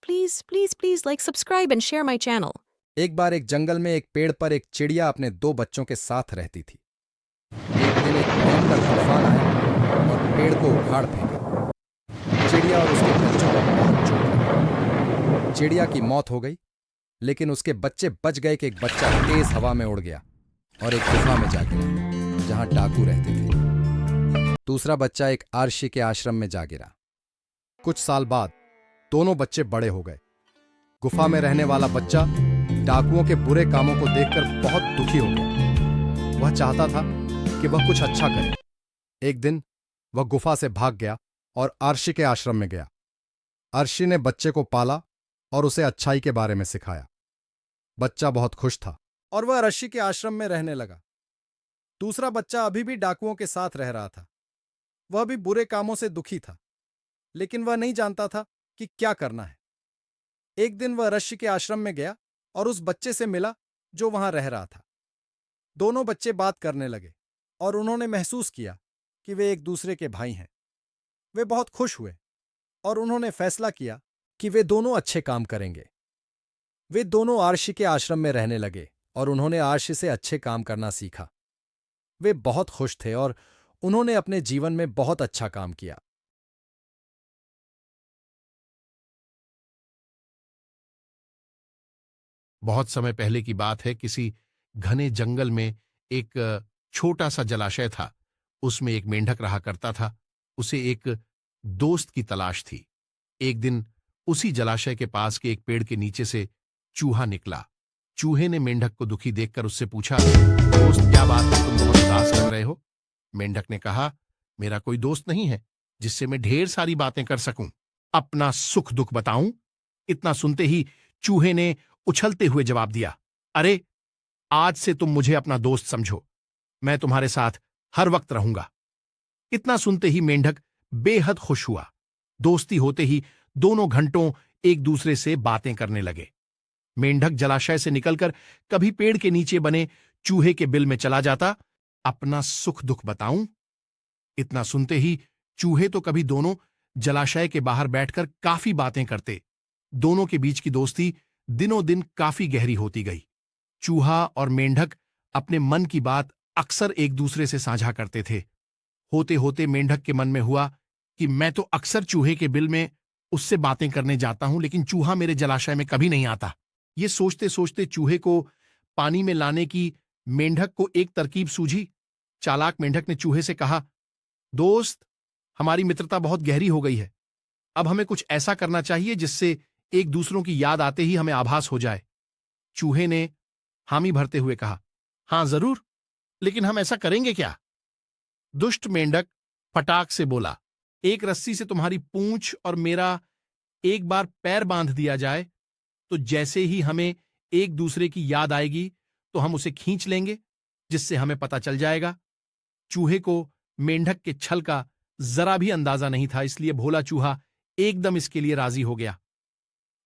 Please, please, please like, subscribe and share my channel. एक बार एक जंगल में एक पेड़ पर एक चिड़िया अपने दो बच्चों के साथ रहती थी। एक दिन एक भयंकर तूफान आया और पेड़ को उखाड़ फेंका। चिड़िया और उसके बच्चों को बहुत चोट लगी। चिड़िया की मौत हो गई, लेकिन उसके बच्चे बच गए कि एक बच्चा तेज हवा में उड़ गया और एक गुफा में जा गिरा जहां डाकू रहते थे। दूसरा बच्चा एक आर्षी के आश्रम में जा गिरा। कुछ साल बाद दोनों बच्चे बड़े हो गए। गुफा में रहने वाला बच्चा डाकुओं के बुरे कामों को देखकर बहुत दुखी हो गया। वह चाहता था कि वह कुछ अच्छा करे। एक दिन वह गुफा से भाग गया और आर्षी के आश्रम में गया। आर्षी ने बच्चे को पाला और उसे अच्छाई के बारे में सिखाया। बच्चा बहुत खुश था और वह आर्षी के आश्रम में रहने लगा। दूसरा बच्चा अभी भी डाकुओं के साथ रह रहा था। वह भी बुरे कामों से दुखी था, लेकिन वह नहीं जानता था कि क्या करना है। एक दिन वह ऋषि के आश्रम में गया और उस बच्चे से मिला जो वहां रह रहा था। दोनों बच्चे बात करने लगे और उन्होंने महसूस किया कि वे एक दूसरे के भाई हैं। वे बहुत खुश हुए और उन्होंने फैसला किया कि वे दोनों अच्छे काम करेंगे। वे दोनों आर्षी के आश्रम में रहने लगे और उन्होंने आर्षी से अच्छे काम करना सीखा। वे बहुत खुश थे और उन्होंने अपने जीवन में बहुत अच्छा काम किया। बहुत समय पहले की बात है। किसी घने जंगल में एक छोटा सा जलाशय था। उसमें एक मेंढक रहा करता था। उसे एक दोस्त की तलाश थी। एक दिन उसी जलाशय के पास के एक पेड़ के नीचे से चूहा निकला। चूहे ने मेंढक को दुखी देखकर उससे पूछा, दोस्त, क्या बात है, तुम बहुत उदास लग रहे हो? मेंढक ने कहा, मेरा कोई दोस्त नहीं है जिससे मैं ढेर सारी बातें कर सकूं। अपना सुख दुख बताऊं? इतना सुनते ही चूहे ने उछलते हुए जवाब दिया, अरे, आज से तुम मुझे अपना दोस्त समझो। मैं तुम्हारे साथ हर वक्त रहूंगा। इतना सुनते ही मेंढक बेहद खुश हुआ। दोस्ती होते ही दोनों घंटों एक दूसरे से बातें करने लगे। मेंढक जलाशय से निकलकर कभी पेड़ के नीचे बने चूहे के बिल में चला जाता। अपना सुख दुख बताऊं? इतना सुनते ही चूहे तो कभी दोनों जलाशय के बाहर बैठकर काफी बातें करते। दोनों के बीच की दोस्ती दिनों दिन काफी गहरी होती गई। चूहा और मेंढक अपने मन की बात अक्सर एक दूसरे से साझा करते थे। होते होते मेंढक के मन में हुआ कि मैं तो अक्सर चूहे के बिल में उससे बातें करने जाता हूं, लेकिन चूहा मेरे जलाशय में कभी नहीं आता। ये सोचते सोचते चूहे को पानी में लाने की मेंढक को एक तरकीब सूझी। चालाक मेंढक ने चूहे से कहा, दोस्त, हमारी मित्रता बहुत गहरी हो गई है। अब हमें कुछ ऐसा करना चाहिए जिससे एक दूसरों की याद आते ही हमें आभास हो जाए। चूहे ने हामी भरते हुए कहा, हां जरूर, लेकिन हम ऐसा करेंगे क्या? दुष्ट मेंढक फटाक से बोला, एक रस्सी से तुम्हारी पूंछ और मेरा एक बार पैर बांध दिया जाए तो जैसे ही हमें एक दूसरे की याद आएगी तो हम उसे खींच लेंगे, जिससे हमें पता चल जाएगा। चूहे को मेंढक के छल का जरा भी अंदाजा नहीं था, इसलिए भोला चूहा एकदम इसके लिए राजी हो गया।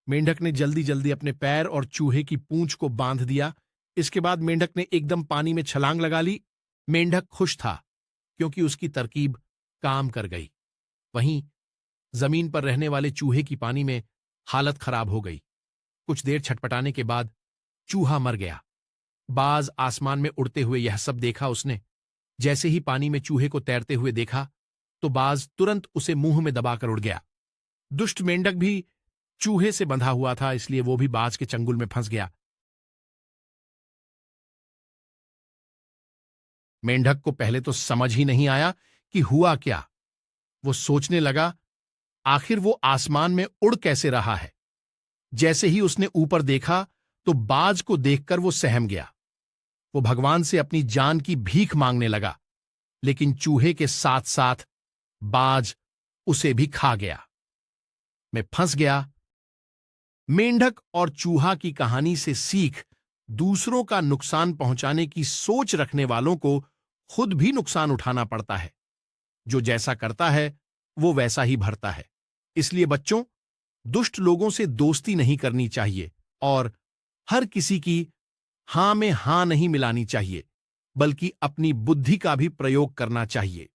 मेंढक ने जल्दी जल्दी अपने पैर और चूहे की पूंछ को बांध दिया। इसके बाद मेंढक ने एकदम पानी में छलांग लगा ली। मेंढक खुश था क्योंकि उसकी तरकीब काम कर गई। वहीं जमीन पर रहने वाले चूहे की पानी में हालत खराब हो गई। कुछ देर छटपटाने के बाद चूहा मर गया। बाज आसमान में उड़ते हुए यह सब देखा उसने। जैसे ही पानी में चूहे को तैरते हुए देखा तो बाज तुरंत उसे मुंह में दबाकर उड़ गया। दुष्ट मेंढक भी चूहे से बंधा हुआ था, इसलिए वो भी बाज के चंगुल में फंस गया। मेंढक को पहले तो समझ ही नहीं आया कि हुआ क्या। वो सोचने लगा, आखिर वो आसमान में उड़ कैसे रहा है। जैसे ही उसने ऊपर देखा तो बाज को देखकर वो सहम गया। वो भगवान से अपनी जान की भीख मांगने लगा, लेकिन चूहे के साथ साथ बाज उसे भी खा गया। मैं फंस गया। मेंढक और चूहा की कहानी से सीख, दूसरों का नुकसान पहुंचाने की सोच रखने वालों को खुद भी नुकसान उठाना पड़ता है। जो जैसा करता है वो वैसा ही भरता है। इसलिए बच्चों, दुष्ट लोगों से दोस्ती नहीं करनी चाहिए और हर किसी की हां में हां नहीं मिलानी चाहिए, बल्कि अपनी बुद्धि का भी प्रयोग करना चाहिए।